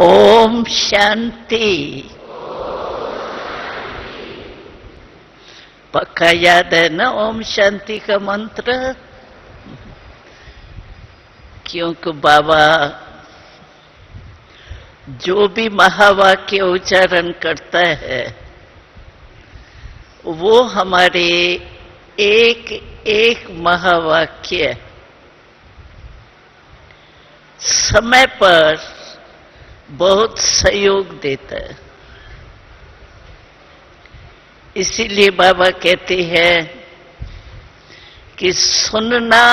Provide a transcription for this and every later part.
ओम शांति। पक्का याद है ना ओम शांति का मंत्र? क्योंकि बाबा जो भी महावाक्य उच्चारण करता है वो हमारे एक एक महावाक्य समय पर बहुत सहयोग देता है। इसीलिए बाबा कहते हैं कि सुनना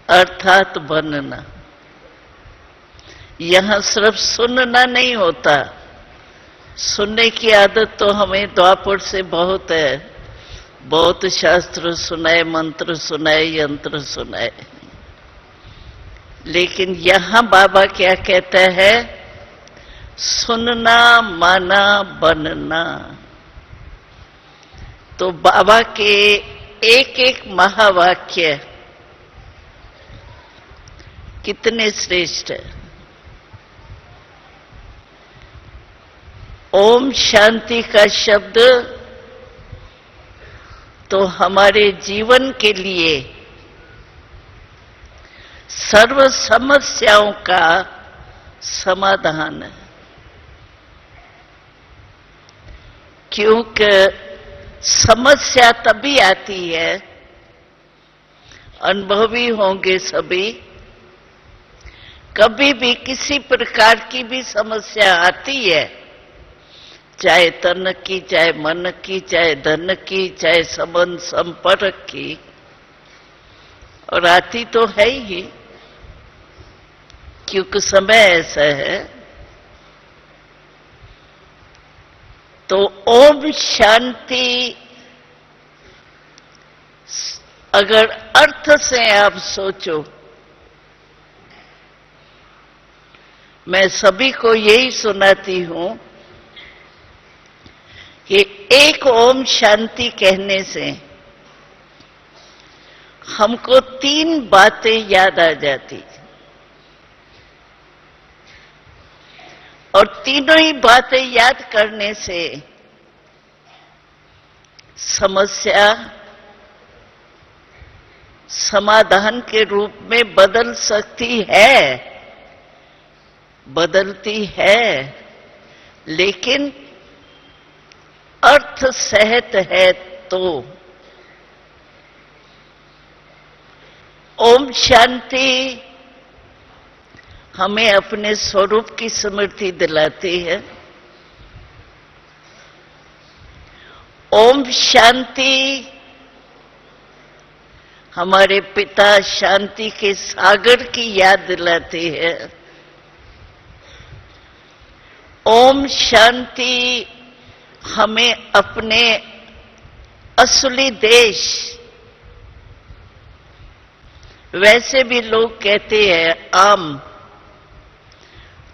अर्थात बनना। यहां सिर्फ सुनना नहीं होता, सुनने की आदत तो हमें द्वापर से बहुत है, बहुत शास्त्र सुनाए, मंत्र सुनाए, यंत्र सुनाए। लेकिन यहां बाबा क्या कहता है? सुनना माना बनना। तो बाबा के एक एक महावाक्य कितने श्रेष्ठ है। ओम शांति का शब्द तो हमारे जीवन के लिए सर्व समस्याओं का समाधान है। क्योंकि समस्या तभी आती है, अनुभवी होंगे सभी, कभी भी किसी प्रकार की भी समस्या आती है, चाहे तन की, चाहे मन की, चाहे धन की, चाहे संबंध संपर्क की, और आती तो है ही, क्योंकि समय ऐसा है। तो ओम शांति अगर अर्थ से आप सोचो, मैं सभी को यही सुनाती हूं कि एक ओम शांति कहने से हमको 3 बातें याद आ जाती, और तीनों ही बातें याद करने से समस्या समाधान के रूप में बदल सकती है, बदलती है, लेकिन अर्थ सहित है। तो ओम शांति हमें अपने स्वरूप की स्मृति दिलाती है। ओम शांति हमारे पिता शांति के सागर की याद दिलाती है। ओम शांति हमें अपने असली देश, वैसे भी लोग कहते हैं आम,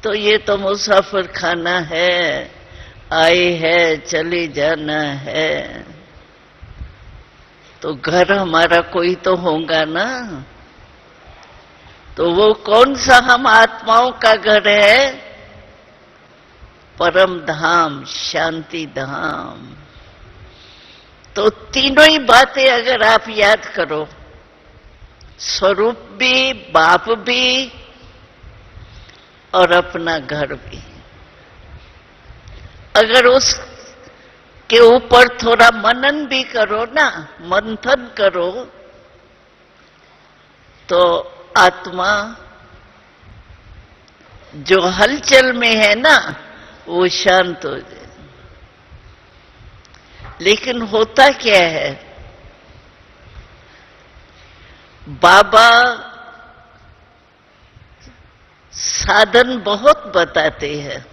तो ये तो मुसाफिर खाना है, आए है चले जाना है, तो घर हमारा कोई तो होगा ना। तो वो कौन सा हम आत्माओं का घर है? परम धाम, शांति धाम। तो तीनों ही बातें अगर आप याद करो, स्वरूप भी, बाप भी, और अपना घर भी, अगर उस के ऊपर थोड़ा मनन भी करो ना, मंथन करो, तो आत्मा जो हलचल में है ना वो शांत हो जाए। लेकिन होता क्या है, बाबा साधन बहुत बताते हैं,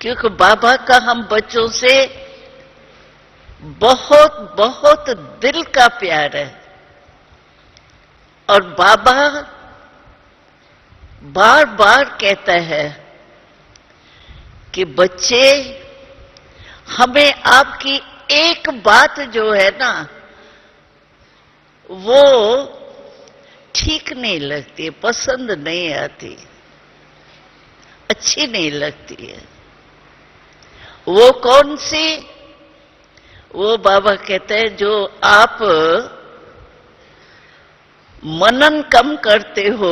क्योंकि बाबा का हम बच्चों से बहुत बहुत दिल का प्यार है। और बाबा बार बार कहता है कि बच्चे, हमें आपकी एक बात जो है ना वो ठीक नहीं लगती, पसंद नहीं आती। अच्छी नहीं लगती है। वो कौन सी? वो बाबा कहते हैं जो आप मनन कम करते हो,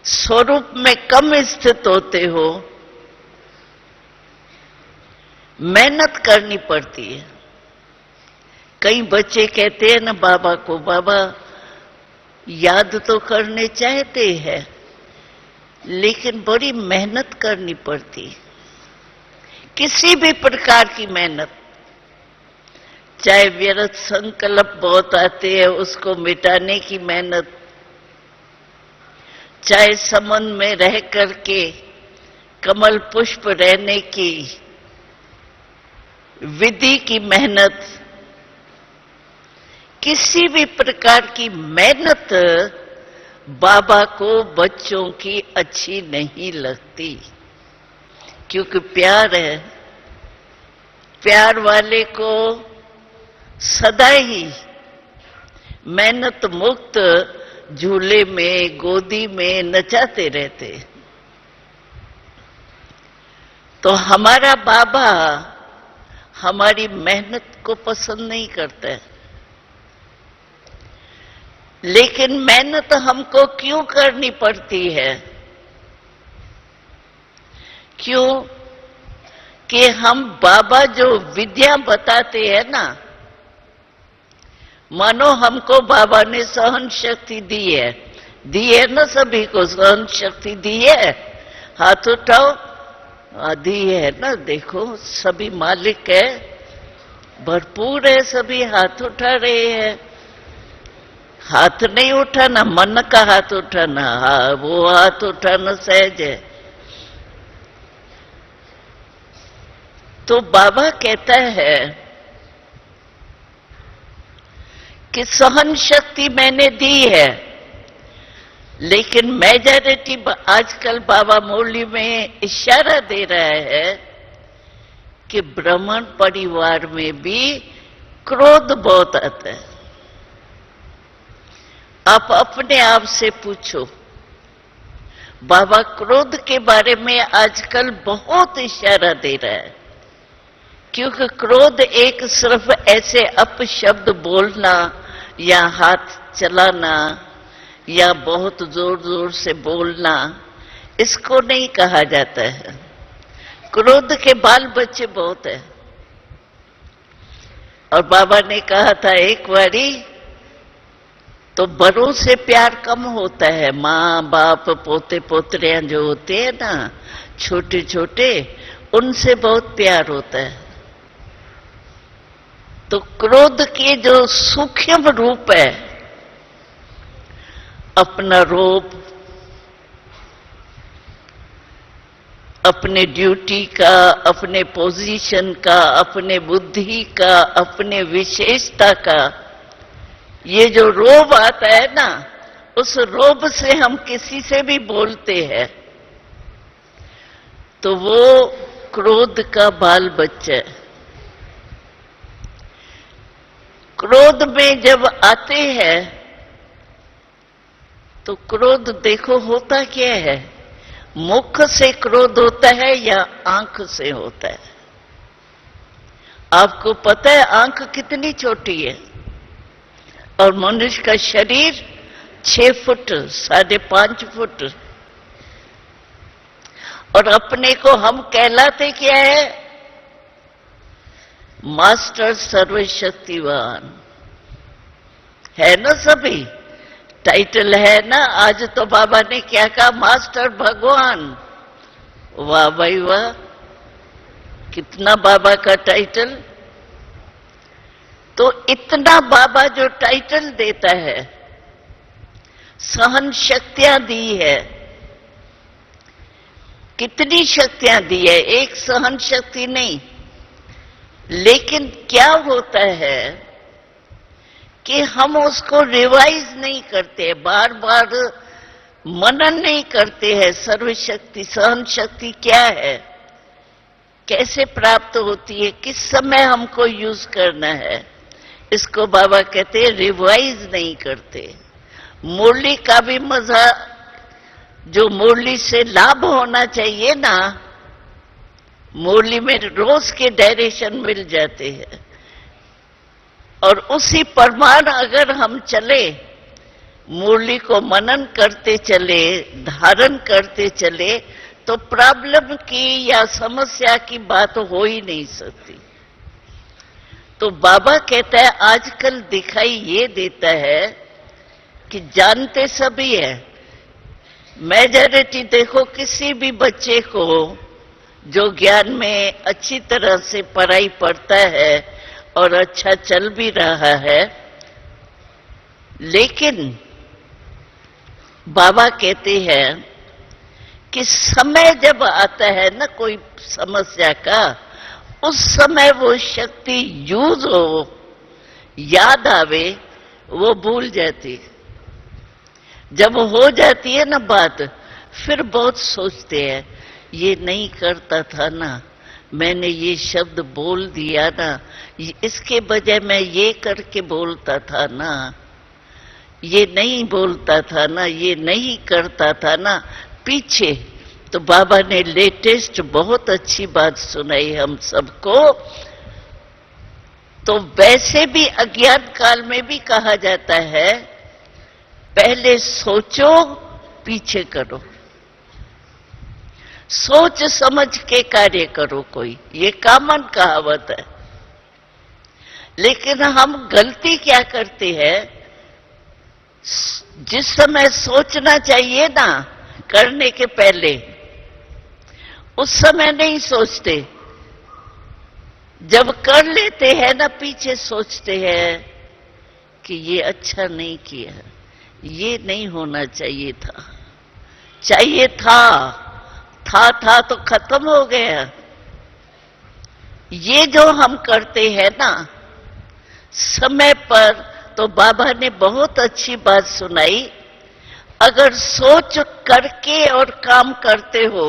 स्वरूप में कम स्थित होते हो, मेहनत करनी पड़ती है। कई बच्चे कहते हैं ना बाबा को, बाबा याद तो करने चाहते हैं लेकिन बड़ी मेहनत करनी पड़ती। किसी भी प्रकार की मेहनत, चाहे व्यर्थ संकल्प बहुत आते हैं उसको मिटाने की मेहनत, चाहे संबंध में रह करके कमल पुष्प रहने की विधि की मेहनत, किसी भी प्रकार की मेहनत बाबा को बच्चों की अच्छी नहीं लगती, क्योंकि प्यार है। प्यार वाले को सदा ही मेहनत मुक्त झूले में, गोदी में नचाते रहते। तो हमारा बाबा हमारी मेहनत को पसंद नहीं करता है। लेकिन मेहनत हमको क्यों करनी पड़ती है? क्यों कि हम बाबा जो विद्या बताते हैं ना, मानो हमको बाबा ने सहन शक्ति दी है ना, सभी को सहन शक्ति दी है। हाथ उठाओ, दी है ना, देखो सभी मालिक है, भरपूर है, सभी हाथ उठा रहे हैं। हाथ नहीं उठाना, मन का हाथ उठाना, हाँ वो हाथ उठाना सहज है। तो बाबा कहता है कि सहन शक्ति मैंने दी है, लेकिन मेजॉरिटी आजकल बाबा मुरली में इशारा दे रहा है कि ब्राह्मण परिवार में भी क्रोध बहुत आता है। आप अपने आप से पूछो, बाबा क्रोध के बारे में आजकल बहुत इशारा दे रहा है, क्योंकि क्रोध एक सिर्फ ऐसे अपशब्द बोलना या हाथ चलाना या बहुत जोर जोर से बोलना, इसको नहीं कहा जाता है। क्रोध के बाल बच्चे बहुत है। और बाबा ने कहा था एक बारी, तो बड़ों से प्यार कम होता है, माँ बाप पोते पोतरियां जो होते हैं ना छोटे छोटे, उनसे बहुत प्यार होता है। तो क्रोध के जो सूक्ष्म रूप है, अपना रोब, अपने ड्यूटी का, अपने पोजीशन का, अपने बुद्धि का, अपने विशेषता का, ये जो रोब आता है ना, उस रोब से हम किसी से भी बोलते हैं तो वो क्रोध का बाल बच्चा है। क्रोध में जब आते हैं तो क्रोध देखो होता क्या है, मुख से क्रोध होता है या आंख से होता है? आपको पता है आंख कितनी छोटी है? और मनुष्य का शरीर 6 फुट 5.5 फुट। और अपने को हम कहलाते क्या है? मास्टर सर्वशक्तिवान है ना, सभी टाइटल है ना। आज तो बाबा ने क्या कहा? मास्टर भगवान। वाह भाई वाह, कितना बाबा का टाइटल। तो इतना बाबा जो टाइटल देता है, सहन शक्तियां दी है, कितनी शक्तियां दी है, एक सहन शक्ति नहीं। लेकिन क्या होता है कि हम उसको रिवाइज नहीं करते, बार बार मनन नहीं करते हैं। सर्वशक्ति सहन शक्ति क्या है, कैसे प्राप्त होती है, किस समय हमको यूज करना है, इसको बाबा कहते हैं रिवाइज नहीं करते। मुरली का भी मजा जो मुरली से लाभ होना चाहिए ना, मुरली में रोज के डायरेक्शन मिल जाते हैं, और उसी प्रमाण अगर हम चले, मुरली को मनन करते चले, धारण करते चले, तो प्रॉब्लम की या समस्या की बात हो ही नहीं सकती। तो बाबा कहता है आजकल दिखाई ये देता है कि जानते सभी है, मेजॉरिटी देखो किसी भी बच्चे को जो ज्ञान में अच्छी तरह से पढ़ाई पढ़ता है और अच्छा चल भी रहा है, लेकिन बाबा कहते हैं कि समय जब आता है ना कोई समस्या का, उस समय वो शक्ति यूज हो, याद आवे, वो भूल जाती। जब हो जाती है ना बात, फिर बहुत सोचते हैं, ये नहीं करता था ना, मैंने ये शब्द बोल दिया ना, इसके बजाय मैं ये करके बोलता था ना, ये नहीं बोलता था ना, ये नहीं करता था ना, पीछे। तो बाबा ने लेटेस्ट बहुत अच्छी बात सुनाई हम सबको। तो वैसे भी अज्ञान काल में भी कहा जाता है, पहले सोचो पीछे करो, सोच समझ के कार्य करो कोई, ये कॉमन कहावत है। लेकिन हम गलती क्या करते हैं, जिस समय सोचना चाहिए ना करने के पहले, उस समय नहीं सोचते, जब कर लेते हैं ना पीछे सोचते हैं कि ये अच्छा नहीं किया, ये नहीं होना चाहिए था, चाहिए था तो खत्म हो गया। ये जो हम करते हैं ना समय पर, तो बाबा ने बहुत अच्छी बात सुनाई, अगर सोच करके और काम करते हो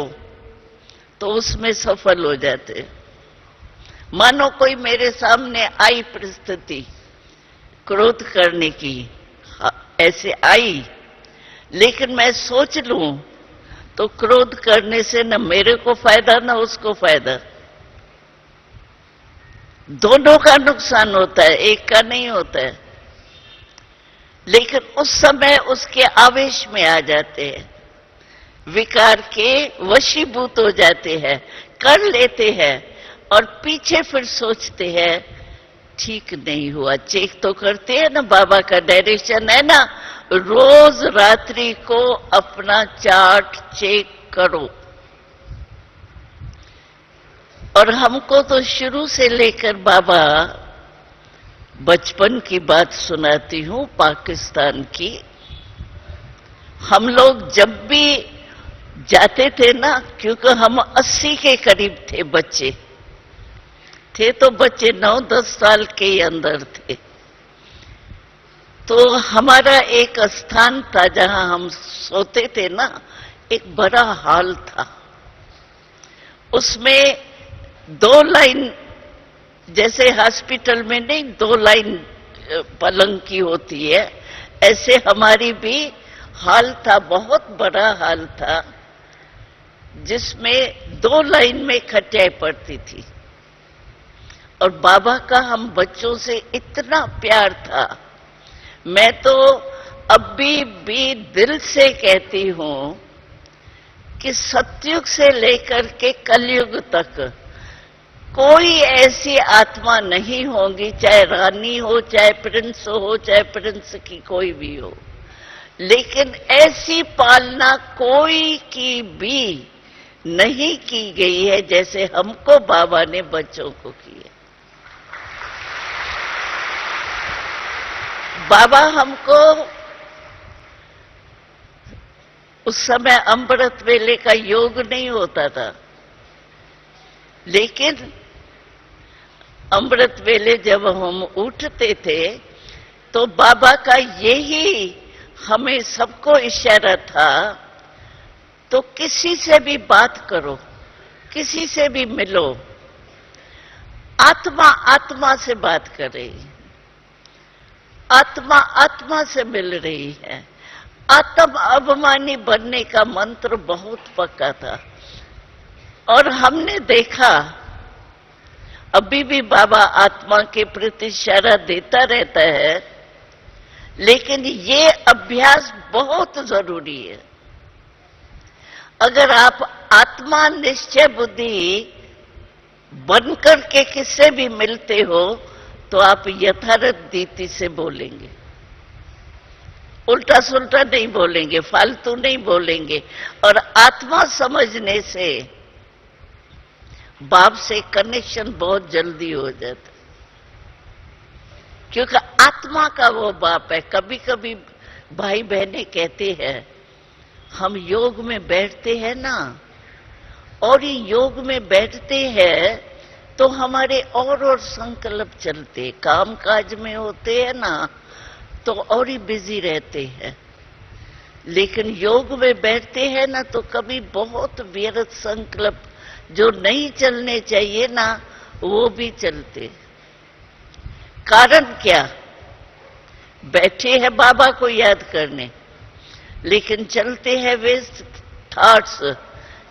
तो उसमें सफल हो जाते। मानो कोई मेरे सामने आई परिस्थिति क्रोध करने की, ऐसे आई, लेकिन मैं सोच लूं तो क्रोध करने से न मेरे को फायदा न उसको फायदा, दोनों का नुकसान होता है, एक का नहीं होता है। लेकिन उस समय उसके आवेश में आ जाते हैं, विकार के वशीभूत हो जाते हैं, कर लेते हैं, और पीछे फिर सोचते हैं ठीक नहीं हुआ। चेक तो करते हैं ना, बाबा का डायरेक्शन है ना, रोज रात्रि को अपना चार्ट चेक करो। और हमको तो शुरू से लेकर बाबा बचपन की बात सुनाती हूं, पाकिस्तान की। हम लोग जब भी जाते थे ना, क्योंकि हम 80 के करीब थे, बच्चे थे, तो बच्चे 9-10 साल के अंदर थे, तो हमारा एक स्थान था जहां हम सोते थे ना, एक बड़ा हॉल था, उसमें 2 लाइन, जैसे हॉस्पिटल में नहीं 2 लाइन पलंग की होती है, ऐसे हमारी भी हॉल था, बहुत बड़ा हॉल था, जिसमें 2 लाइन में खटियाएं पड़ती थी। और बाबा का हम बच्चों से इतना प्यार था, मैं तो अभी भी दिल से कहती हूं कि सतयुग से लेकर के कलयुग तक कोई ऐसी आत्मा नहीं होगी, चाहे रानी हो, चाहे प्रिंस हो, चाहे प्रिंस की कोई भी हो, लेकिन ऐसी पालना कोई की भी नहीं की गई है जैसे हमको बाबा ने बच्चों को की है। बाबा हमको उस समय अमृत वेले का योग नहीं होता था, लेकिन अमृत वेले जब हम उठते थे तो बाबा का यही हमें सबको इशारा था, तो किसी से भी बात करो, किसी से भी मिलो, आत्मा आत्मा से बात कर रही है, आत्मा आत्मा से मिल रही है, आत्म अभिमानी बनने का मंत्र बहुत पक्का था। और हमने देखा अभी भी बाबा आत्मा के प्रति इशारा देता रहता है, लेकिन ये अभ्यास बहुत जरूरी है। अगर आप आत्मा निश्चय बुद्धि बनकर के किससे भी मिलते हो तो आप यथार्थ रीति से बोलेंगे, उल्टा सुल्टा नहीं बोलेंगे, फालतू नहीं बोलेंगे। और आत्मा समझने से बाप से कनेक्शन बहुत जल्दी हो जाता, क्योंकि आत्मा का वो बाप है। कभी कभी भाई बहनें कहते हैं हम योग में बैठते हैं ना, और ये योग में बैठते हैं तो हमारे और संकल्प चलते, काम काज में होते हैं ना तो और ही बिजी रहते हैं। लेकिन योग में बैठते हैं ना तो कभी बहुत व्यर्थ संकल्प जो नहीं चलने चाहिए ना वो भी चलते। कारण क्या? बैठे हैं बाबा को याद करने, लेकिन चलते हैं वेस्ट थॉट्स,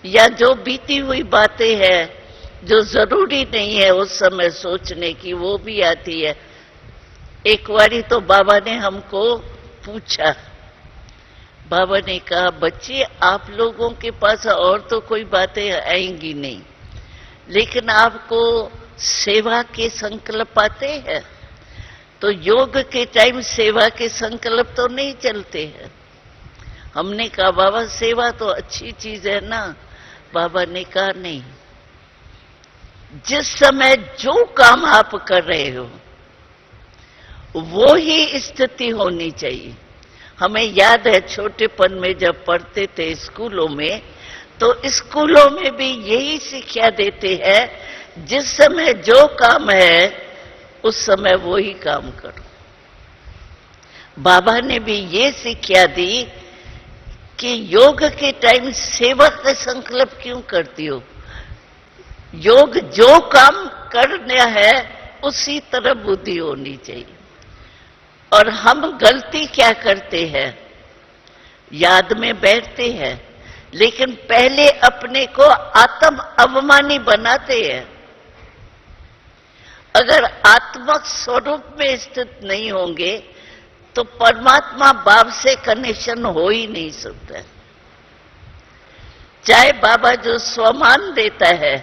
या जो बीती हुई बातें हैं जो जरूरी नहीं है उस समय सोचने की, वो भी आती है। एक बारी तो बाबा ने हमको पूछा, बाबा ने कहा बच्चे आप लोगों के पास और तो कोई बातें आएंगी नहीं, लेकिन आपको सेवा के संकल्प आते हैं, तो योग के टाइम सेवा के संकल्प तो नहीं चलते हैं। हमने कहा बाबा सेवा तो अच्छी चीज है ना। बाबा ने कहा नहीं, जिस समय जो काम आप कर रहे हो वो ही स्थिति होनी चाहिए। हमें याद है छोटेपन में जब पढ़ते थे स्कूलों में, तो स्कूलों में भी यही शिक्षा देते हैं जिस समय जो काम है उस समय वो ही काम करो। बाबा ने भी ये शिक्षा दी कि योग के टाइम सेवा का संकल्प क्यों करती हो, योग जो काम करना है उसी तरह बुद्धि होनी चाहिए। और हम गलती क्या करते हैं, याद में बैठते हैं लेकिन पहले अपने को आत्म अभिमानी बनाते हैं। अगर आत्मक स्वरूप में स्थित नहीं होंगे तो परमात्मा बाप से कनेक्शन हो ही नहीं सकता। चाहे बाबा जो स्वमान देता है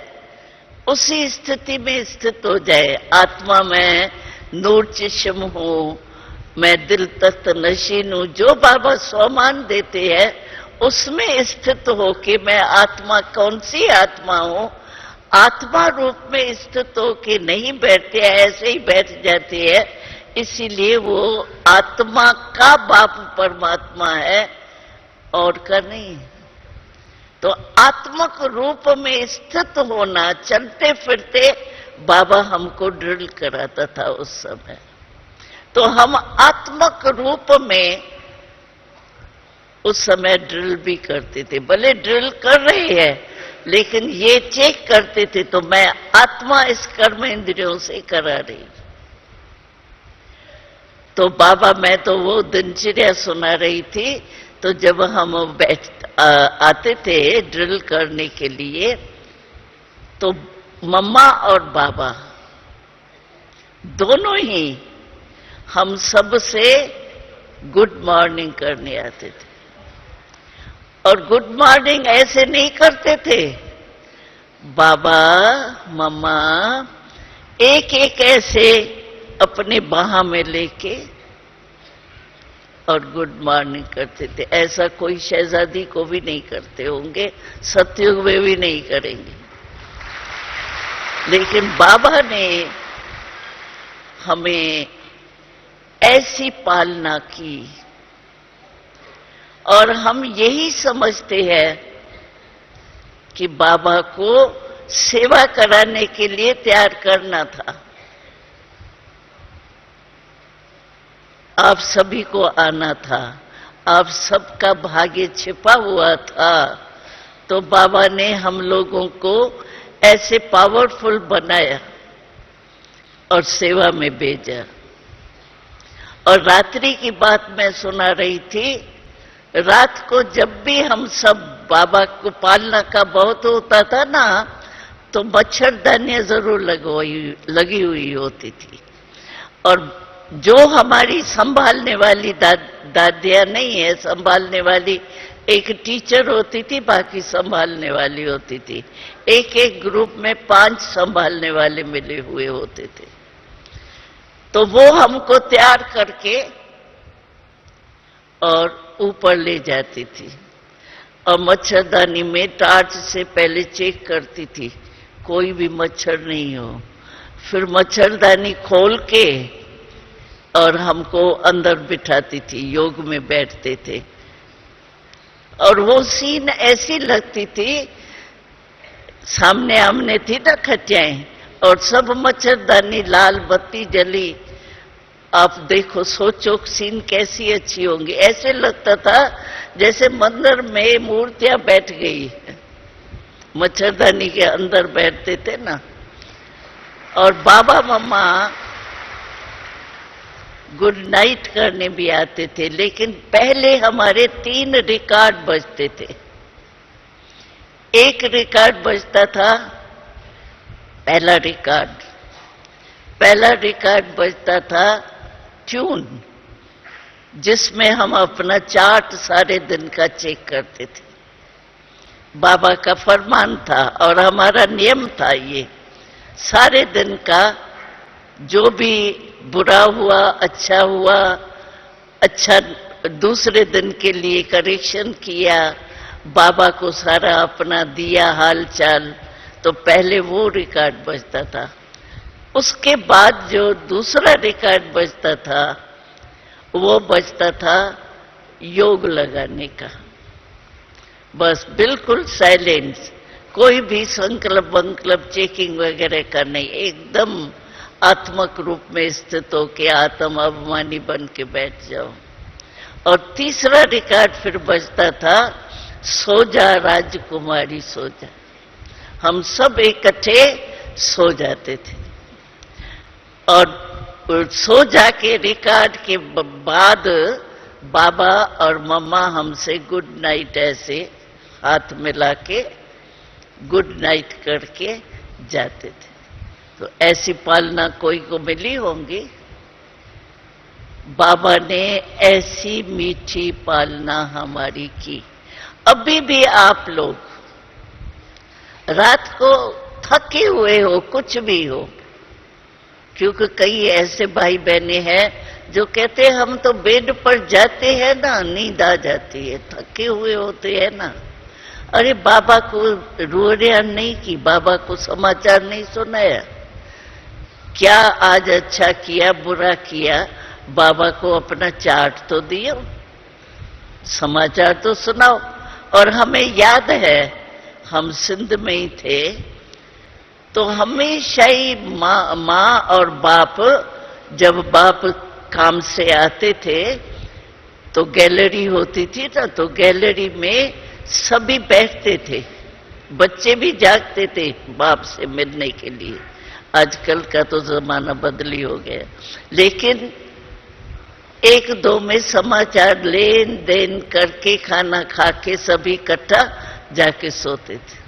उसी स्थिति में स्थित हो जाए, आत्मा में नूर चिश्म हूं, मैं दिल तख्त नशीन हूं, जो बाबा स्वमान देते हैं उसमें स्थित हो कि मैं आत्मा कौन सी आत्मा हूं, आत्मा रूप में स्थित हो कि नहीं बैठते, ऐसे ही बैठ जाते हैं। इसीलिए वो आत्मा का बाप परमात्मा है और का नहीं। तो आत्मक रूप में स्थित होना, चलते फिरते बाबा हमको ड्रिल कराता था उस समय। तो हम आत्मक रूप में उस समय ड्रिल भी करते थे। भले ड्रिल कर रहे हैं लेकिन ये चेक करते थे तो मैं आत्मा इस कर्म इंद्रियों से करा रही। तो बाबा मैं तो वो दिनचर्या सुना रही थी, तो जब हम आते थे ड्रिल करने के लिए तो मम्मा और बाबा दोनों ही हम सब से गुड मॉर्निंग करने आते थे। और गुड मॉर्निंग ऐसे नहीं करते थे, बाबा मम्मा एक एक ऐसे अपने बाह में लेके और गुड मॉर्निंग करते थे। ऐसा कोई शहजादी को भी नहीं करते होंगे, सतयुग में भी नहीं करेंगे। लेकिन बाबा ने हमें ऐसी पालना की और हम यही समझते हैं कि बाबा को सेवा कराने के लिए तैयार करना था। आप सभी को आना था, आप सबका भाग्य छिपा हुआ था, तो बाबा ने हम लोगों को ऐसे पावरफुल बनाया और सेवा में भेजा। और रात्रि की बात मैं सुना रही थी, रात को जब भी हम सब बाबा को पालना का बहुत होता था ना, तो मच्छरदानियां जरूर लगी हुई होती थी। और जो हमारी संभालने वाली दादियां नहीं है, संभालने वाली एक टीचर होती थी, बाकी संभालने वाली होती थी। एक एक ग्रुप में 5 संभालने वाले मिले हुए होते थे। तो वो हमको तैयार करके और ऊपर ले जाती थी और मच्छरदानी में टार्च से पहले चेक करती थी कोई भी मच्छर नहीं हो। फिर मच्छरदानी खोल के और हमको अंदर बिठाती थी, योग में बैठते थे। और वो सीन ऐसी लगती थी, सामने आमने थी ना खटियाएं और सब मच्छरदानी, लाल बत्ती जली। आप देखो, सोचो सीन कैसी अच्छी होंगी। ऐसे लगता था जैसे मंदिर में मूर्तियां बैठ गई, मच्छरदानी के अंदर बैठते थे ना। और बाबा मम्मा गुड नाइट करने भी आते थे, लेकिन पहले हमारे 3 रिकॉर्ड बजते थे। एक रिकॉर्ड बजता था, पहला रिकॉर्ड बजता था ट्यून, जिसमें हम अपना चार्ट सारे दिन का चेक करते थे। बाबा का फरमान था और हमारा नियम था, ये सारे दिन का जो भी बुरा हुआ, अच्छा हुआ, अच्छा दूसरे दिन के लिए करेक्शन किया, बाबा को सारा अपना दिया हाल चाल, तो पहले वो रिकॉर्ड बजता था। उसके बाद जो दूसरा रिकॉर्ड बजता था, वो बजता था योग लगाने का। बस बिल्कुल साइलेंस, कोई भी संकल्प वंकल्प चेकिंग वगैरह का नहीं, एकदम आत्मक रूप में स्थित होके आत्म अभिमानी बन के बैठ जाओ। और तीसरा रिकॉर्ड फिर बजता था, सो जा राजकुमारी सो जा। हम सब इकट्ठे सो जाते थे और सो जाके रिकॉर्ड के बाद बाबा और मम्मा हमसे गुड नाइट ऐसे हाथ मिला के गुड नाइट करके जाते थे। तो ऐसी पालना कोई को मिली होंगी। बाबा ने ऐसी मीठी पालना हमारी की। अभी भी आप लोग रात को थके हुए हो, कुछ भी हो, क्योंकि कई ऐसे भाई बहने हैं जो कहते हैं हम तो बेड पर जाते हैं ना, नींद आ जाती है, थके हुए होते हैं ना। अरे बाबा को रोया नहीं की, बाबा को समाचार नहीं सुनाया, क्या आज अच्छा किया बुरा किया, बाबा को अपना चार्ट तो दियो, समाचार तो सुनाओ। और हमें याद है, हम सिंध में ही थे, तो हमेशा ही माँ और बाप, जब बाप काम से आते थे तो गैलरी होती थी ना, तो गैलरी में सभी बैठते थे, बच्चे भी जागते थे बाप से मिलने के लिए। आजकल का तो जमाना बदली हो गया, लेकिन 1-2 में समाचार लेन देन करके खाना खा के सभी इकट्ठा जाके सोते थे।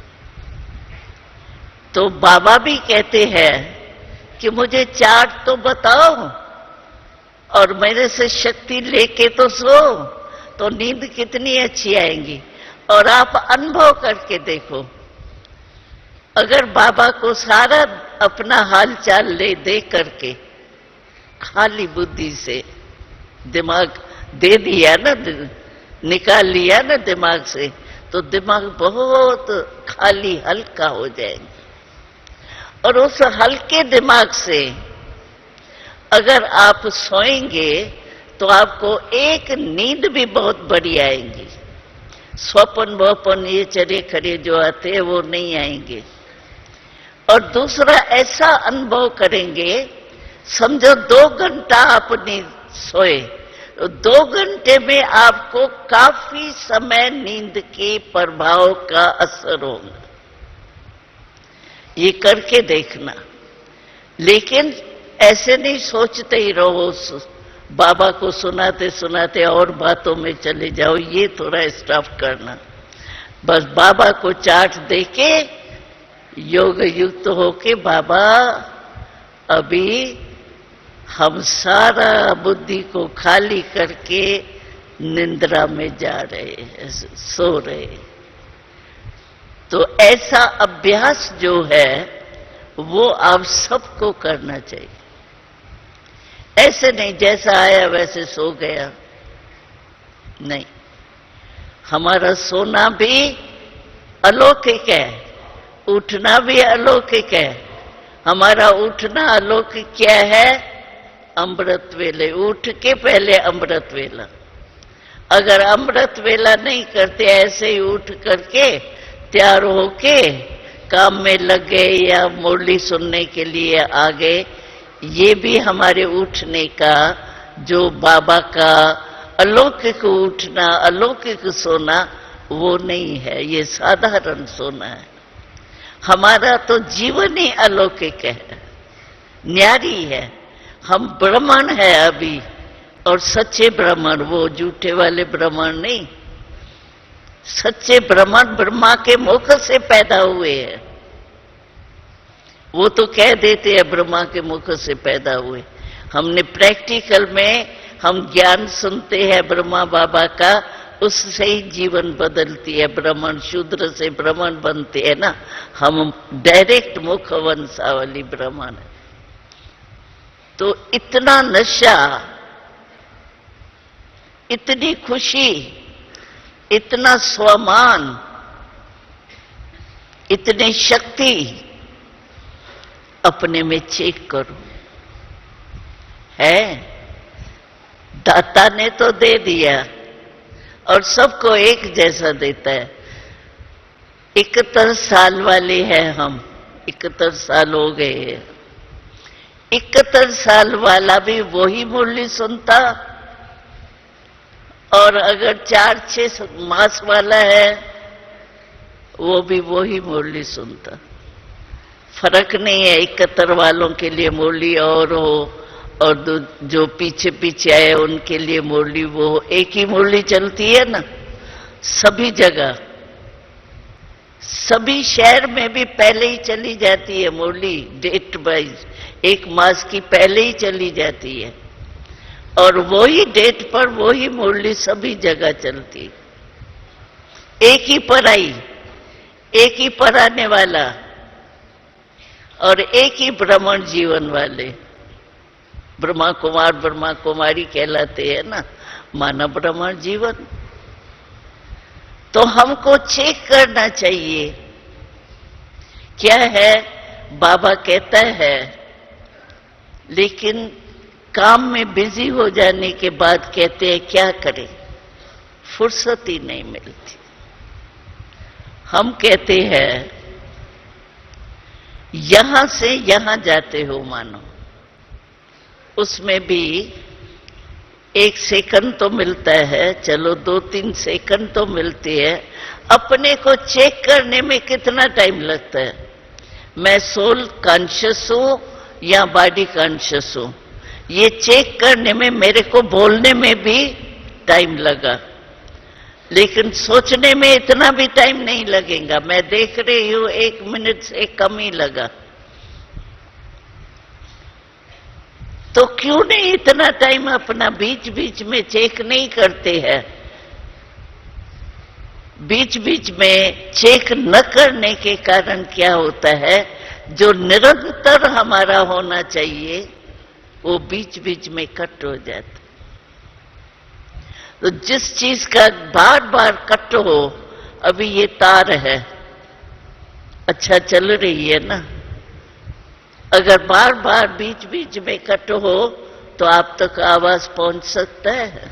तो बाबा भी कहते हैं कि मुझे चार्ट तो बताओ और मेरे से शक्ति लेके तो सो, तो नींद कितनी अच्छी आएगी। और आप अनुभव करके देखो, अगर बाबा को सारा अपना हाल चाल ले दे करके खाली बुद्धि से दिमाग दे दिया ना, निकाल लिया ना दिमाग से, तो दिमाग बहुत खाली हल्का हो जाएगा। और उस हल्के दिमाग से अगर आप सोएंगे तो आपको एक नींद भी बहुत बड़ी आएगी। स्वप्न वपन ये चरे खरे जो आते हैं वो नहीं आएंगे। और दूसरा ऐसा अनुभव करेंगे, समझो 2 घंटा आप नींद सोए, तो 2 घंटे में आपको काफी समय नींद के प्रभाव का असर होगा। ये करके देखना। लेकिन ऐसे नहीं सोचते ही रहो बाबा को सुनाते सुनाते और बातों में चले जाओ, ये थोड़ा स्टॉप करना। बस बाबा को चाट देके योग युक्त होके, बाबा अभी हम सारा बुद्धि को खाली करके निंद्रा में जा रहे हैं, सो रहे। तो ऐसा अभ्यास जो है वो आप सबको करना चाहिए। ऐसे नहीं जैसा आया वैसे सो गया, नहीं। हमारा सोना भी अलौकिक है, उठना भी अलौकिक है। हमारा उठना अलौकिक क्या है? अमृत वेले, उठ के पहले अमृत वेला। अगर अमृत वेला नहीं करते, ऐसे ही उठ करके तैयार होके काम में लग गए या मुरली सुनने के लिए आ गए, ये भी हमारे उठने का, जो बाबा का अलौकिक उठना, अलौकिक सोना, वो नहीं है, ये साधारण सोना है। हमारा तो जीवन ही अलौकिक है, न्यारी है। हम ब्राह्मण है अभी, और सच्चे ब्राह्मण, वो झूठे वाले ब्राह्मण नहीं। सच्चे ब्राह्मण ब्रह्मा के मुख से पैदा हुए हैं। वो तो कह देते हैं ब्रह्मा के मुख से पैदा हुए। हमने प्रैक्टिकल में हम ज्ञान सुनते हैं ब्रह्मा बाबा का, उससे ही जीवन बदलती है। ब्राह्मण शूद्र से ब्राह्मण बनते हैं ना, हम डायरेक्ट मुख वंशावली ब्राह्मण है। तो इतना नशा, इतनी खुशी, इतना स्वमान, इतनी शक्ति अपने में चेक करो। है, दाता ने तो दे दिया और सबको एक जैसा देता है। 71 साल वाले हैं हम, 71 साल हो गए हैं। 71 साल वाला भी वही मुरली सुनता, और अगर 4-6 मास वाला है वो भी वही मुरली सुनता। फर्क नहीं है 71 वालों के लिए मुरली और हो, और जो पीछे पीछे आए उनके लिए मुरली वो हो। एक ही मुरली चलती है ना सभी जगह, सभी शहर में भी पहले ही चली जाती है मुरली, डेट वाइज 1 मास की पहले ही चली जाती है, और वही डेट पर वही मुरली सभी जगह चलती। एक ही पढ़ाई, एक ही पढ़ाने वाला, और एक ही ब्राह्मण जीवन वाले। ब्रह्मा कुमार ब्रह्मा कुमारी कहलाते हैं ना, मानव ब्राह्मण जीवन। तो हमको चेक करना चाहिए क्या है। बाबा कहता है, लेकिन काम में बिजी हो जाने के बाद कहते हैं क्या करें, फुर्सत ही नहीं मिलती। हम कहते हैं यहां से यहां जाते हो मानो, उसमें भी 1 सेकंड तो मिलता है, चलो 2-3 सेकंड तो मिलती है। अपने को चेक करने में कितना टाइम लगता है, मैं सोल कॉन्शियस हूं या बॉडी कॉन्शियस हूं, ये चेक करने में मेरे को बोलने में भी टाइम लगा, लेकिन सोचने में इतना भी टाइम नहीं लगेगा। मैं देख रही हूं 1 मिनट से कम ही लगा। तो क्यों नहीं इतना टाइम अपना बीच बीच में चेक नहीं करते हैं? बीच बीच में चेक न करने के कारण क्या होता है, जो निरंतर हमारा होना चाहिए वो बीच बीच में कट हो जाता। तो जिस चीज का बार बार कट हो, अभी ये तार है अच्छा चल रही है ना, अगर बार बार बीच बीच में कट हो तो आप तक आवाज पहुंच सकता है।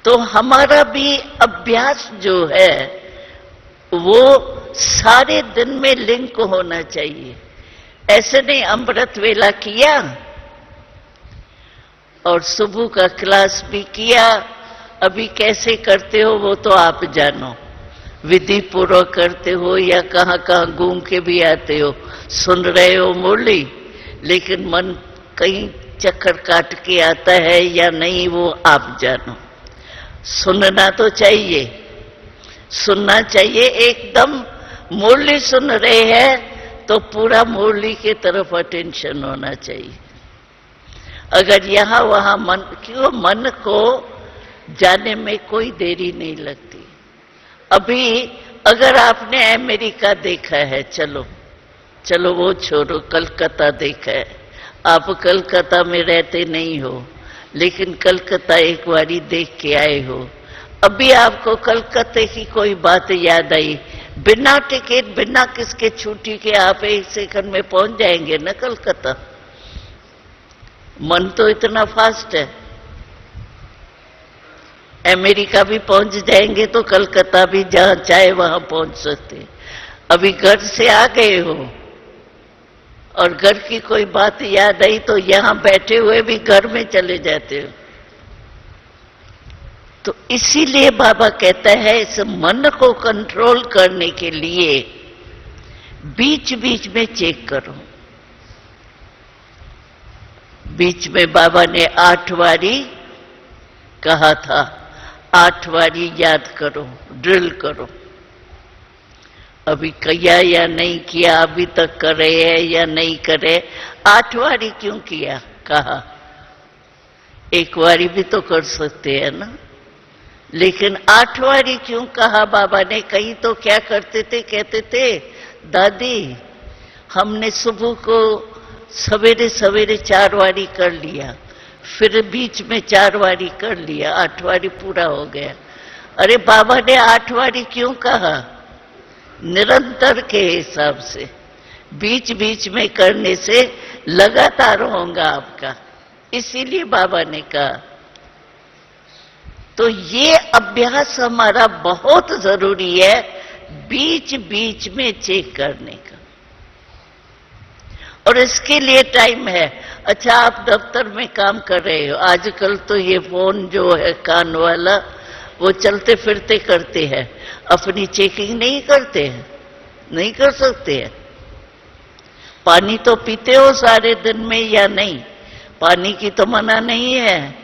तो हमारा भी अभ्यास जो है वो सारे दिन में लिंक होना चाहिए। ऐसे नहीं अमृत वेला किया और सुबह का क्लास भी किया, अभी कैसे करते हो वो तो आप जानो, विधि पूर्वक करते हो या कहां कहां घूम के भी आते हो, सुन रहे हो मुरली, लेकिन मन कहीं चक्कर काट के आता है या नहीं वो आप जानो। सुनना तो चाहिए, सुनना चाहिए। एकदम मुरली सुन रहे हैं तो पूरा मुरली के तरफ अटेंशन होना चाहिए। अगर यहाँ वहां मन, क्यों मन को जाने में कोई देरी नहीं लगती। अभी अगर आपने अमेरिका देखा है, चलो चलो वो छोड़ो, कलकत्ता देखा है। आप कलकत्ता में रहते नहीं हो, लेकिन कलकत्ता एक बारी देख के आए हो। अभी आपको कलकत्ते की कोई बात याद आई, बिना टिकट बिना किसके छुट्टी के आप 1 सेकंड में पहुंच जाएंगे ना कलकत्ता। मन तो इतना फास्ट है। अमेरिका भी पहुंच जाएंगे तो कलकत्ता भी जहां चाहे वहां पहुंच सकते। अभी घर से आ गए हो और घर की कोई बात याद आई तो यहां बैठे हुए भी घर में चले जाते हो। तो इसीलिए बाबा कहता है इस मन को कंट्रोल करने के लिए बीच बीच में चेक करो। बीच में बाबा ने 8 बारी कहा था, 8 बारी याद करो, ड्रिल करो। अभी किया या नहीं किया, अभी तक कर रहे हैं या नहीं करे, 8 बारी क्यों किया कहा? 1 बारी भी तो कर सकते हैं ना। लेकिन 8 बारी क्यों कहा बाबा ने? कहीं तो क्या करते थे, कहते थे दादी हमने सुबह को सवेरे सवेरे 4 बारी कर लिया, फिर बीच में 4 बारी कर लिया, 8 बारी पूरा हो गया। अरे बाबा ने 8 बारी क्यों कहा? निरंतर के हिसाब से, बीच बीच में करने से लगातार होगा आपका, इसीलिए बाबा ने कहा। तो ये अभ्यास हमारा बहुत जरूरी है, बीच बीच में चेक करने का। और इसके लिए टाइम है। अच्छा, आप दफ्तर में काम कर रहे हो, आजकल तो ये फोन जो है कान वाला, वो चलते फिरते करते हैं, अपनी चेकिंग नहीं करते हैं, नहीं कर सकते हैं। पानी तो पीते हो सारे दिन में या नहीं? पानी की तो मना नहीं है,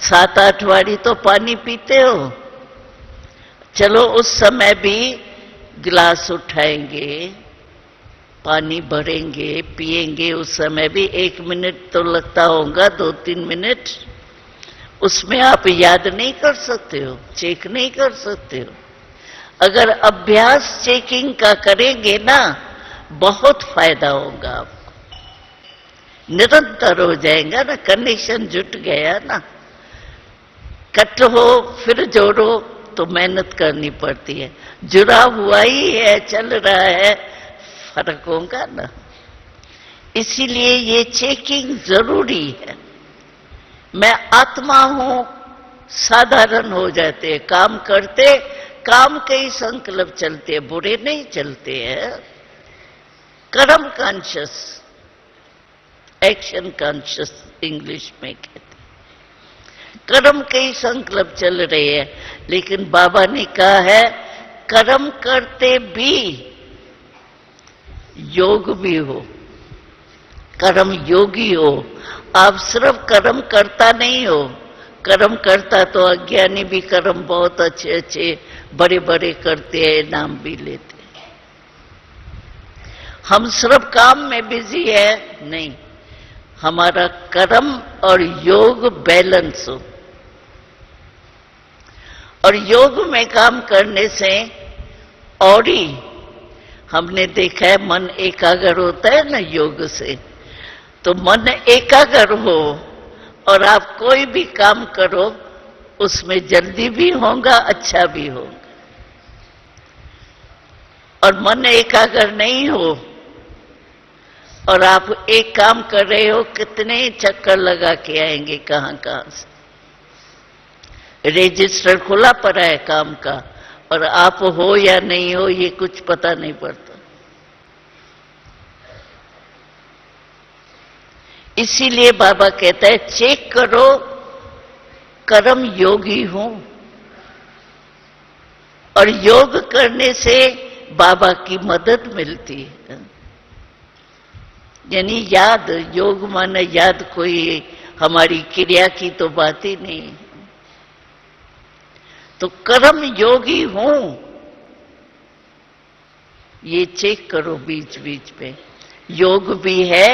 7-8 बारी तो पानी पीते हो। चलो उस समय भी गिलास उठाएंगे, पानी भरेंगे, पिएंगे, उस समय भी 1 मिनट तो लगता होगा, 2-3 मिनट। उसमें आप याद नहीं कर सकते हो, चेक नहीं कर सकते हो। अगर अभ्यास चेकिंग का करेंगे ना, बहुत फायदा होगा आपको, निरंतर हो जाएगा ना, कनेक्शन जुट गया ना। कट हो फिर जोड़ो तो मेहनत करनी पड़ती है, जुड़ा हुआ ही है, चल रहा है, फर्क होगा ना। इसीलिए ये चेकिंग जरूरी है। मैं आत्मा हूं, साधारण हो जाते हैं, काम करते, काम के ही संकल्प चलते हैं, बुरे नहीं चलते हैं। कर्म कॉन्शियस, एक्शन कॉन्शियस इंग्लिश में कहते हैं। कर्म के ही संकल्प चल रहे हैं, लेकिन बाबा ने कहा है कर्म करते भी योग भी हो, कर्म योगी हो। आप सिर्फ कर्म करता नहीं हो, कर्म करता तो अज्ञानी भी कर्म बहुत अच्छे अच्छे बड़े बड़े करते हैं, नाम भी लेते हैं। हम सिर्फ काम में बिजी है नहीं, हमारा कर्म और योग बैलेंस हो। और योग में काम करने से और ही हमने देखा है मन एकाग्र होता है ना योग से। तो मन एकाग्र हो और आप कोई भी काम करो उसमें जल्दी भी होगा, अच्छा भी होगा। और मन एकाग्र नहीं हो और आप एक काम कर रहे हो, कितने चक्कर लगा के आएंगे कहां कहां से। रजिस्टर खुला पड़ा है काम का और आप हो या नहीं हो ये कुछ पता नहीं पड़ता। इसीलिए बाबा कहता है चेक करो, कर्म योगी हूं। और योग करने से बाबा की मदद मिलती है। यानी याद, योग माने याद कोई हमारी क्रिया की तो बात ही नहीं। तो कर्म योगी हूं, ये चेक करो बीच बीच में। योग भी है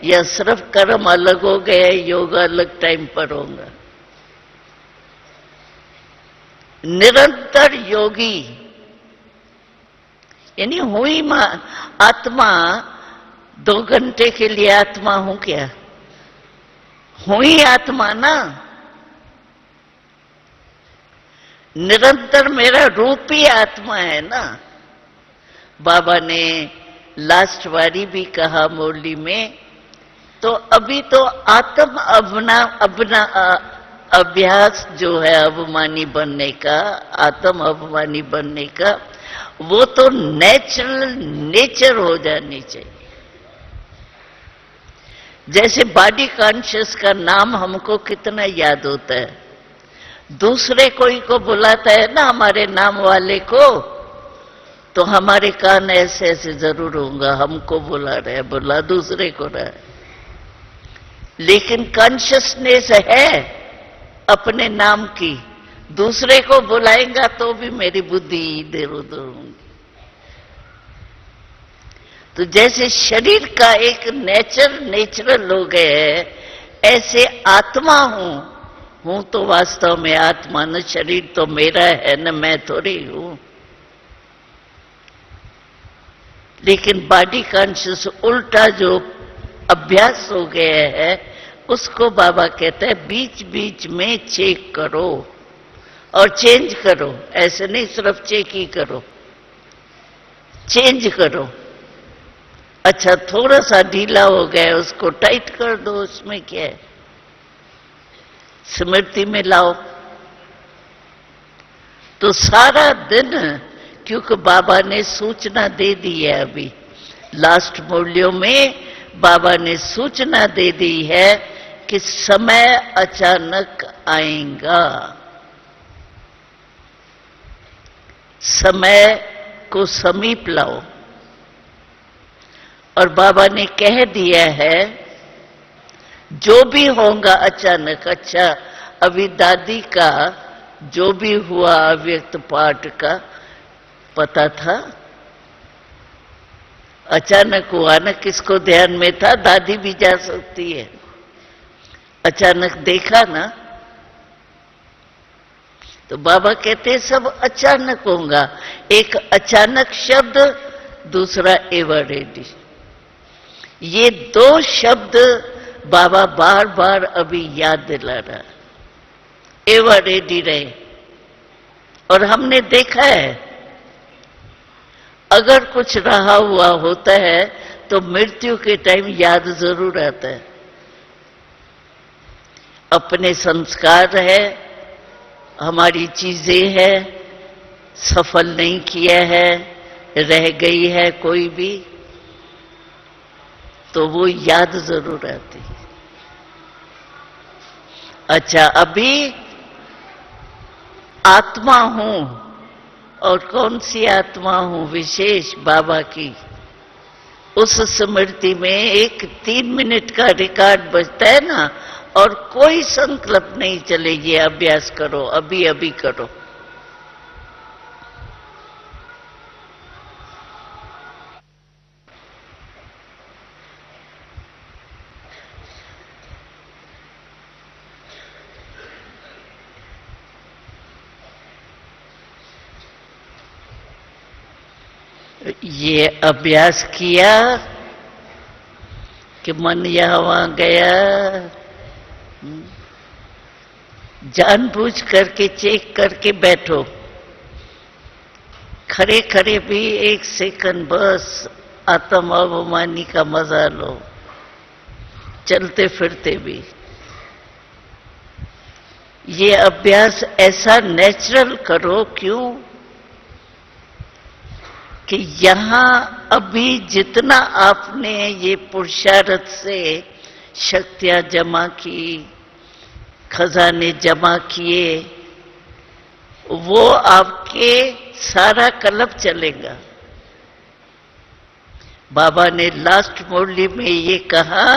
या सिर्फ कर्म अलग हो गए, योग अलग टाइम पर होगा। निरंतर योगी यानी हुई आत्मा 2 घंटे के लिए आत्मा हूं क्या? हुई आत्मा ना, निरंतर मेरा रूप ही आत्मा है ना। बाबा ने लास्ट वारी भी कहा मुरली में, तो अभी तो आत्म अपना अभ्यास जो है अभिमानी बनने का, आत्म अभिमानी बनने का, वो तो नेचुरल नेचर हो जानी चाहिए। जैसे बॉडी कॉन्शियस का नाम हमको कितना याद होता है, दूसरे कोई को बुलाता है ना हमारे नाम वाले को, तो हमारे कान ऐसे ऐसे जरूर होगा, हमको बुला रहे, बुला दूसरे को रहा है। लेकिन कॉन्शियसनेस है अपने नाम की, दूसरे को बुलाएगा तो भी मेरी बुद्धि इधर उधर होगी। तो जैसे शरीर का एक नेचुरल हो गए है, ऐसे आत्मा हूं तो वास्तव में आत्मा, न शरीर तो मेरा है न मैं थोड़ी हूं। लेकिन बॉडी कॉन्शियस उल्टा जो अभ्यास हो गया है, उसको बाबा कहते हैं बीच बीच में चेक करो और चेंज करो। ऐसे नहीं सिर्फ चेक ही करो, चेंज करो। अच्छा थोड़ा सा ढीला हो गया, उसको टाइट कर दो, उसमें क्या है, स्मृति में लाओ। तो सारा दिन, क्योंकि बाबा ने सूचना दे दी है, अभी लास्ट मूल्यों में बाबा ने सूचना दे दी है कि समय अचानक आएगा। समय को समीप लाओ। और बाबा ने कह दिया है जो भी होगा अचानक। अच्छा अभी दादी का जो भी हुआ अव्यक्त पाठ का पता था, अचानक हुआ ना, किसको ध्यान में था? दादी भी जा सकती है, अचानक देखा ना। तो बाबा कहते हैं सब अचानक होगा। एक अचानक शब्द, दूसरा एवर रेडी, ये 2 शब्द बाबा बार बार अभी याद दिला रहा। एवर रेडी रहे। और हमने देखा है अगर कुछ रहा हुआ होता है तो मृत्यु के टाइम याद जरूर आता है। अपने संस्कार है, हमारी चीजें है, सफल नहीं किया है, रह गई है कोई भी, तो वो याद जरूर आती है। अच्छा अभी आत्मा हूं, और कौन सी आत्मा हूं? विशेष बाबा की। उस स्मृति में एक 3 मिनट का रिकॉर्ड बजता है ना, और कोई संकल्प नहीं चले ये अभ्यास करो, अभी अभी करो। ये अभ्यास किया कि मन यहां वहां गया, जानबूझ करके चेक करके बैठो। खड़े खड़े भी 1 सेकंड बस आत्म अभिमानी का मजा लो, चलते फिरते भी। ये अभ्यास ऐसा नेचुरल करो, क्यों कि यहां अभी जितना आपने ये पुरुषार्थ से शक्तियां जमा की, खजाने जमा किए, वो आपके सारा कलब चलेगा। बाबा ने लास्ट मुरली में ये कहा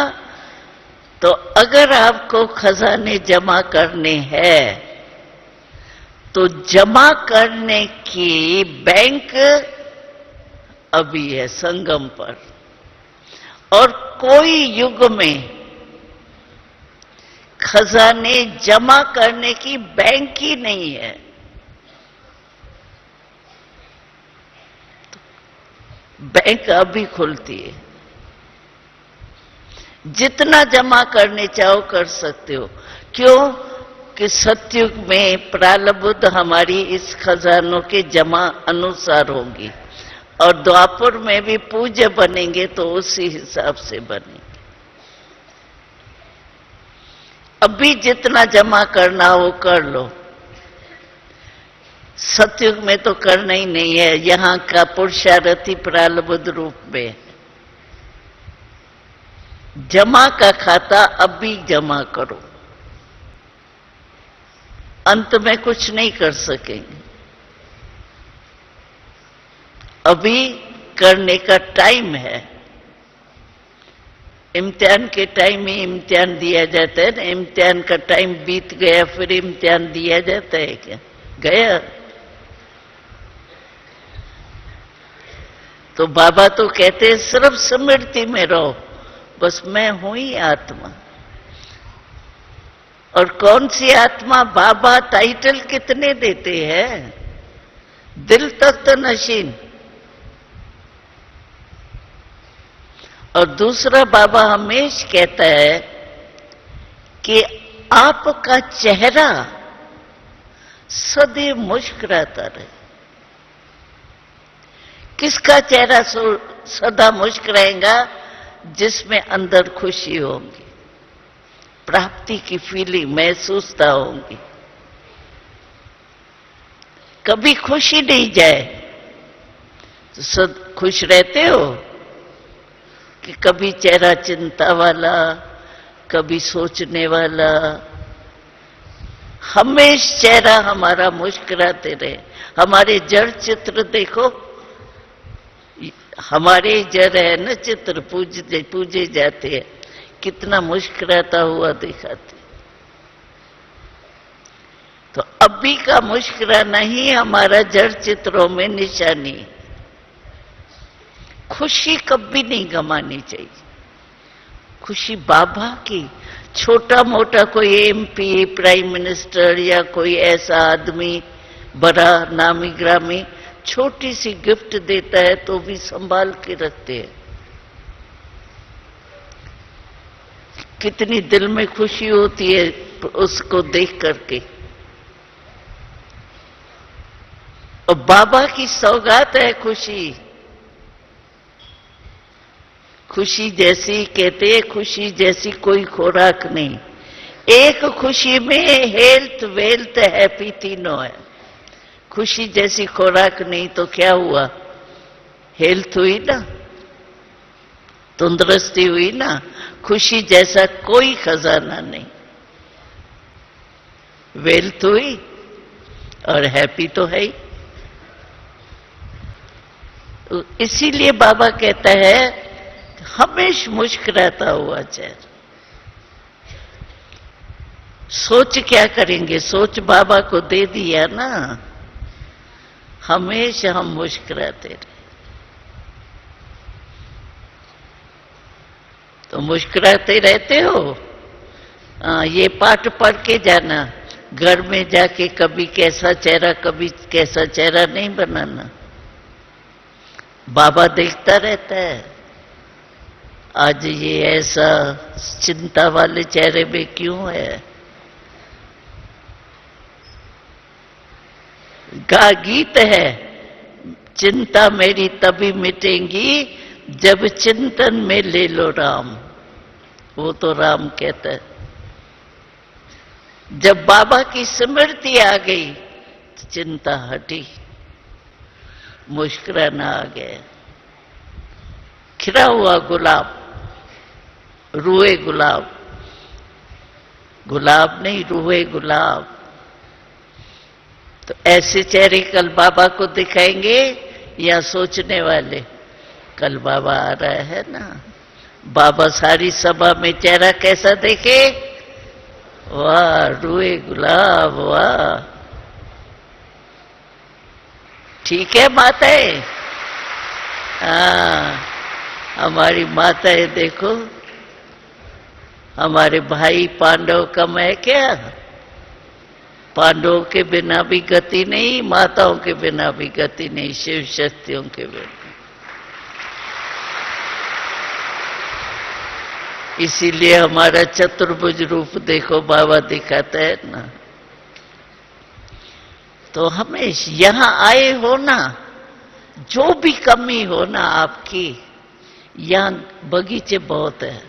तो अगर आपको खजाने जमा करने हैं तो जमा करने की बैंक अभी है संगम पर, और कोई युग में खजाने जमा करने की बैंक ही नहीं है। बैंक अभी खुलती है, जितना जमा करने चाहो कर सकते हो। क्यों कि सतयुग में प्रारब्ध हमारी इस खजानों के जमा अनुसार होगी, और द्वापर में भी पूज्य बनेंगे तो उसी हिसाब से बनेंगे। अभी जितना जमा करना हो कर लो, सतयुग में तो करना ही नहीं है। यहां का पुरुषार्थी प्रारब्ध रूप में जमा का खाता अभी जमा करो, अंत में कुछ नहीं कर सकेंगे। अभी करने का टाइम है। इम्तिहान के टाइम ही इम्तिहान दिया जाता है ना। इम्तिहान का टाइम बीत गया फिर इम्तिहान दिया जाता है क्या? गया। तो बाबा तो कहते हैं सिर्फ स्मृति में रहो, बस मैं हूं ही आत्मा। और कौन सी आत्मा? बाबा टाइटल कितने देते हैं, दिल तक तो नशीन। और दूसरा बाबा हमेश कहता है कि आपका चेहरा सदैव मुस्कुराता रहे। किसका चेहरा सदा मुस्कुराएगा? जिसमें अंदर खुशी होगी, प्राप्ति की फीलिंग महसूसता होगी। कभी खुशी नहीं जाए तो सद खुश रहते हो कि कभी चेहरा चिंता वाला, कभी सोचने वाला। हमेश चेहरा हमारा मुस्कुराते रहे। हमारे जड़ चित्र देखो, हमारे जड़ है ना चित्र, पूजे जाते हैं, कितना मुस्कुराता हुआ दिखाते। तो अभी का मुस्कुराना ही हमारा जड़ चित्रों में निशानी है। खुशी कभी नहीं गंवानी चाहिए। खुशी बाबा की, छोटा मोटा कोई एमपी, प्राइम मिनिस्टर या कोई ऐसा आदमी बड़ा नामी ग्रामी छोटी सी गिफ्ट देता है तो भी संभाल के रखते हैं। कितनी दिल में खुशी होती है उसको देख करके। और बाबा की सौगात है खुशी। खुशी जैसी, कहते हैं खुशी जैसी कोई खुराक नहीं। एक खुशी में हेल्थ वेल्थ हैप्पी तीनों है। खुशी जैसी खुराक नहीं तो क्या हुआ? हेल्थ हुई ना, तंदुरुस्ती हुई ना। खुशी जैसा कोई खजाना नहीं। वेल्थ हुई और हैप्पी तो है ही। तो इसीलिए बाबा कहता है हमेश मुस्कुराता हुआ चेहरा। सोच क्या करेंगे? सोच बाबा को दे दिया ना, हमेशा हम मुस्कुराते रहे। तो मुस्कुराते रहते हो। ये पाठ पढ़ के जाना, घर में जाके कभी कैसा चेहरा कभी कैसा चेहरा नहीं बनाना। बाबा देखता रहता है आज ये ऐसा चिंता वाले चेहरे में क्यों है। गीत है, चिंता मेरी तभी मिटेगी जब चिंतन में ले लो राम। वो तो राम कहता है। जब बाबा की स्मृति आ गई तो चिंता हटी, मुस्कुराना आ गया। खिला हुआ गुलाब, रूए गुलाब, गुलाब नहीं रूए गुलाब। तो ऐसे चेहरे कल बाबा को दिखाएंगे या सोचने वाले? कल बाबा आ रहा है ना, बाबा सारी सभा में चेहरा कैसा देखे? वाह रुए गुलाब, वाह। ठीक है माताएं? हाँ, हमारी माताएं देखो, हमारे भाई पांडव कम है क्या? पांडवों के बिना भी गति नहीं, माताओं के बिना भी गति नहीं, शिव शक्तियों के बिना। इसीलिए हमारा चतुर्भुज रूप देखो बाबा दिखाता है ना। तो हमें यहां आए हो ना, जो भी कमी हो ना आपकी, यहां बगीचे बहुत है।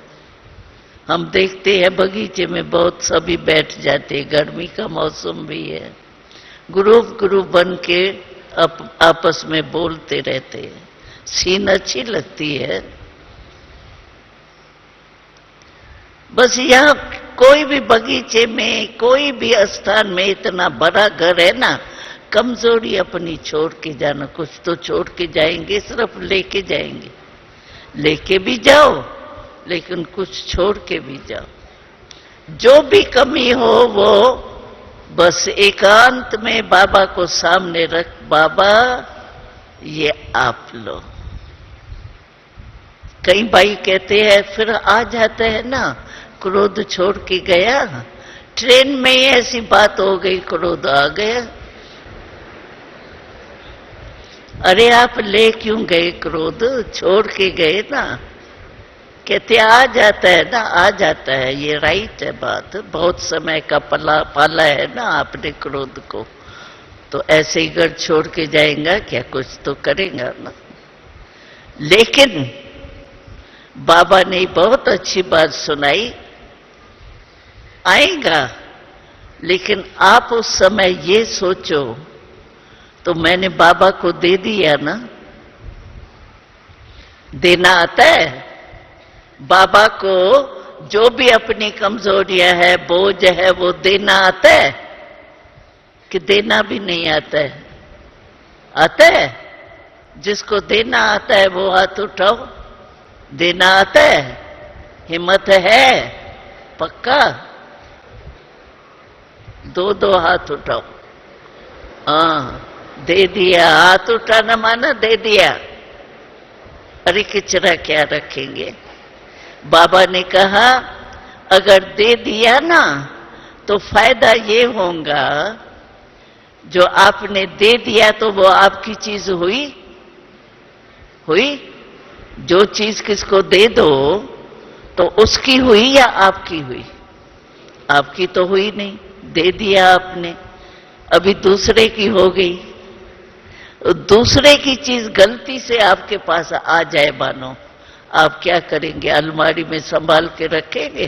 हम देखते हैं बगीचे में बहुत सभी बैठ जाते हैं, गर्मी का मौसम भी है, ग्रुप बन के आपस में बोलते रहते हैं, सीन अच्छी लगती है। बस यहाँ कोई भी बगीचे में, कोई भी स्थान में इतना बड़ा घर है ना, कमजोरी अपनी छोड़ के जाना। कुछ तो छोड़ के जाएंगे, सिर्फ लेके जाएंगे, लेके भी जाओ लेकिन कुछ छोड़ के भी जाओ। जो भी कमी हो वो बस एकांत में बाबा को सामने रख, बाबा ये आप लो। कई भाई कहते हैं फिर आ जाता है ना, क्रोध छोड़ के गया, ट्रेन में ही ऐसी बात हो गई, क्रोध आ गया। अरे आप ले क्यों गए क्रोध? छोड़ के गए ना। कहते आ जाता है ना, आ जाता है, ये राइट है बात। बहुत समय का पाला है ना आपने क्रोध को, तो ऐसे ही घर छोड़ के जाएगा क्या? कुछ तो करेगा ना। लेकिन बाबा ने बहुत अच्छी बात सुनाई, आएगा लेकिन आप उस समय ये सोचो, तो मैंने बाबा को दे दिया ना। देना आता है बाबा को, जो भी अपनी कमजोरियां है, बोझ है, वो देना आता है कि देना भी नहीं आता है? आता है। जिसको देना आता है वो हाथ उठाओ। देना आता है? हिम्मत है? पक्का? दो हाथ उठाओ। हाँ, दे दिया। हाथ उठाना माना दे दिया। अरे किचरा क्या रखेंगे? बाबा ने कहा अगर दे दिया ना तो फायदा ये होगा, जो आपने दे दिया तो वो आपकी चीज हुई। जो चीज किसको दे दो तो उसकी हुई या आपकी हुई? आपकी तो हुई नहीं, दे दिया आपने, अभी दूसरे की हो गई। दूसरे की चीज गलती से आपके पास आ जाए मानो, आप क्या करेंगे? अलमारी में संभाल के रखेंगे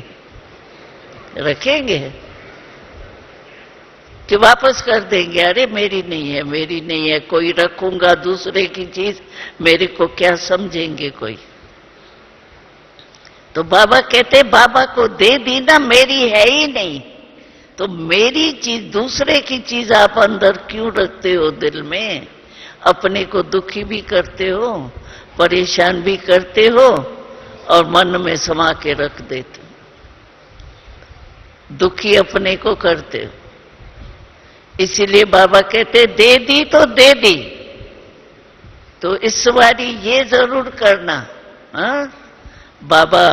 कि वापस कर देंगे? अरे मेरी नहीं है, कोई रखूंगा दूसरे की चीज, मेरे को क्या समझेंगे कोई? तो बाबा कहते बाबा को दे दी ना, मेरी है ही नहीं, तो मेरी चीज, दूसरे की चीज आप अंदर क्यों रखते हो दिल में? अपने को दुखी भी करते हो, परेशान भी करते हो और मन में समा के रख देते हो। दुखी अपने को करते हो। इसीलिए बाबा कहते दे दी तो दे दी, तो इस बारी ये जरूर करना। हाँ? बाबा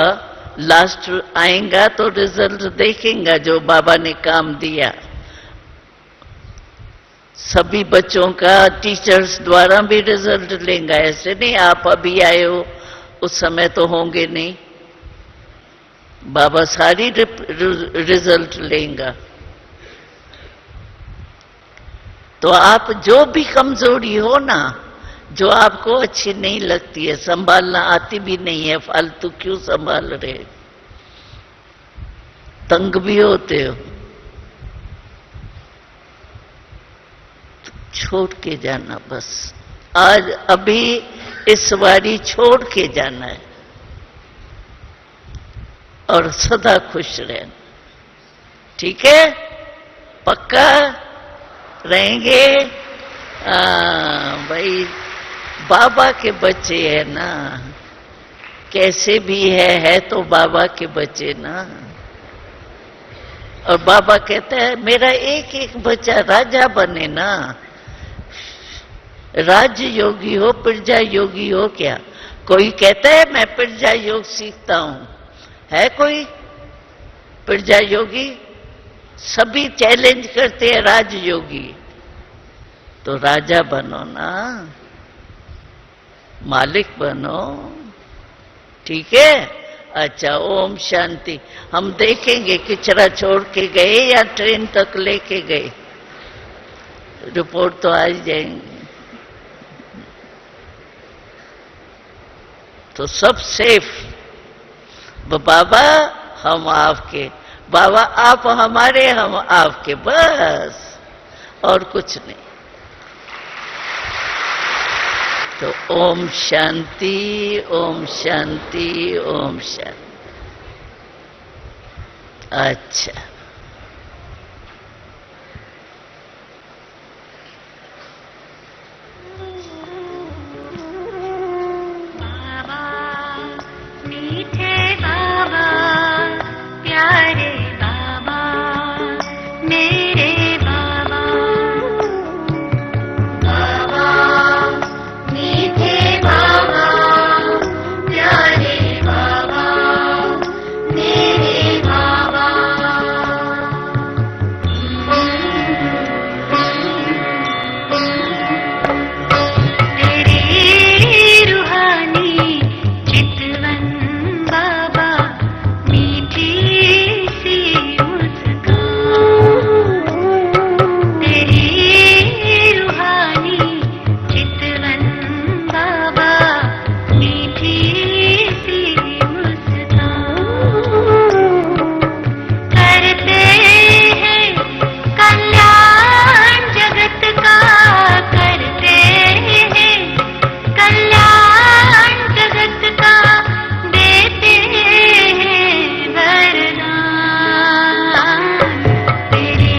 लास्ट आएगा तो रिजल्ट देखेगा, जो बाबा ने काम दिया। सभी बच्चों का टीचर्स द्वारा भी रिजल्ट लेगा। ऐसे नहीं आप अभी आए हो, उस समय तो होंगे नहीं। बाबा सारी रिजल्ट लेगा। तो आप जो भी कमजोरी हो ना, जो आपको अच्छी नहीं लगती है, संभालना आती भी नहीं है, फालतू क्यों संभाल रहे? तंग भी होते हो, छोड़ के जाना बस। आज अभी इस बारी छोड़ के जाना है और सदा खुश रहना। ठीक है? पक्का रहेंगे? भाई बाबा के बच्चे हैं ना, कैसे भी है तो बाबा के बच्चे ना। और बाबा कहते हैं मेरा एक एक बच्चा राजा बने ना। राज योगी हो प्रजा योगी हो क्या? कोई कहता है मैं प्रजा योग सीखता हूं, है कोई प्रजा योगी? सभी चैलेंज करते हैं राज योगी। तो राजा बनो ना, मालिक बनो, ठीक है? अच्छा, ओम शांति। हम देखेंगे किचरा छोड़ के गए या ट्रेन तक लेके गए, रिपोर्ट तो आ ही जाएंगे। तो सब सेफ। बाबा हम आपके, बाबा आप हमारे, हम आपके, बस और कुछ नहीं। तो ओम शांति, ओम शांति, ओम शांति। अच्छा, बाबा मीठे बाबा, प्यारे बाबा, मेरे बाबा। बाबा मीठे बाबा, प्यारे बाबा, मेरे बाबा। तेरी रूहानी चितवन बाबा, मीठी सी मुस्कान। तेरी रूहानी चितवन बाबा, मीठी सी मुस्कान। करते हैं कल्याण जगत का, करते हैं कल्याण जगत का, देते हैं वरदान। तेरी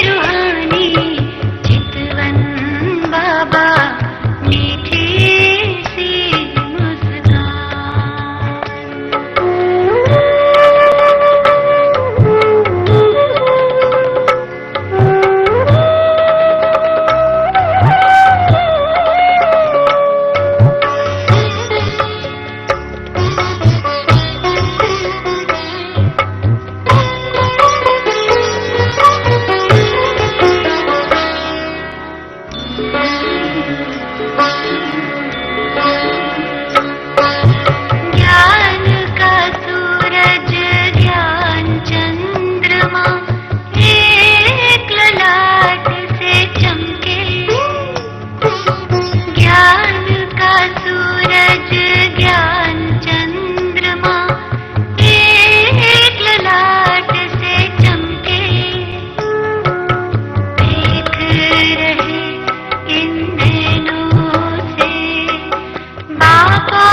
रूहानी चितवन बाबा, मीठी सी ज्ञान का सूरज, ज्ञान चंद्रमा, एक ललाट से चमके। ज्ञान का सूरज, ज्ञान चंद्रमा, एक ललाट से चमके। देख रहे इन नैनों से बाबा